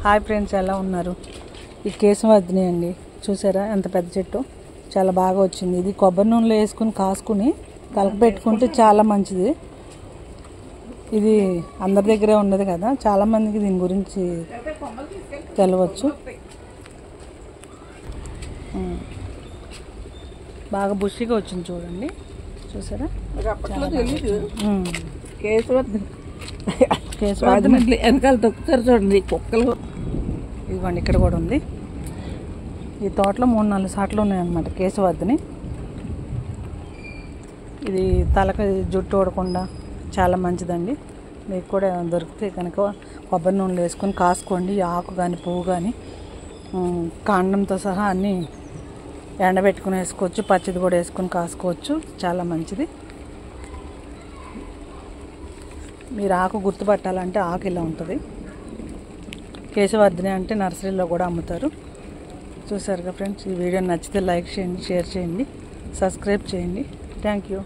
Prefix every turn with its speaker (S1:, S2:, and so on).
S1: Hi friends, ఎలా ఉన్నారు? ఈ కేశవర్ధిని అండి, చూసారా ఎంత పెద్ద చెట్టు, చాలా బాగా వచ్చింది. ఇది కొబ్బరి నూనెలో వేసుకుని కాసుకుని కలపబెట్టుకుంటే చాలా మంచిది. ఇది అందరి దగ్గరే ఉన్నది కదా, చాలామందికి దీని గురించి తెలవచ్చు. బాగా బుషిగా వచ్చింది చూడండి, చూసారా? కేశవర్ధిని
S2: వెనకాల తొక్కుతారు చూడండి కుక్కలు.
S1: ఇదిగోండి, ఇక్కడ కూడా ఉంది. ఈ తోటలో 3-4 సాట్లు ఉన్నాయన్నమాట కేశవర్ధిని. ఇది తలకి జుట్టు ఊడకుండా చాలా మంచిదండి. మీకు కూడా దొరికితే కనుక కొబ్బరి నూనెలు వేసుకొని కాసుకోండి. ఆకు కానీ పువ్వు కానీ కాండంతో సహా అన్నీ ఎండబెట్టుకుని వేసుకోవచ్చు. పచ్చిది కూడా వేసుకొని కాసుకోవచ్చు, చాలా మంచిది. మీరు ఆకు గుర్తుపట్టాలంటే ఆకు ఇలా ఉంటుంది. కేశవర్ధిని అంటే నర్సరీలో కూడా అమ్ముతారు. చూసారుగా ఫ్రెండ్స్, ఈ వీడియో నచ్చితే లైక్ చేయండి, షేర్ చేయండి, సబ్స్క్రైబ్ చేయండి. Thank you.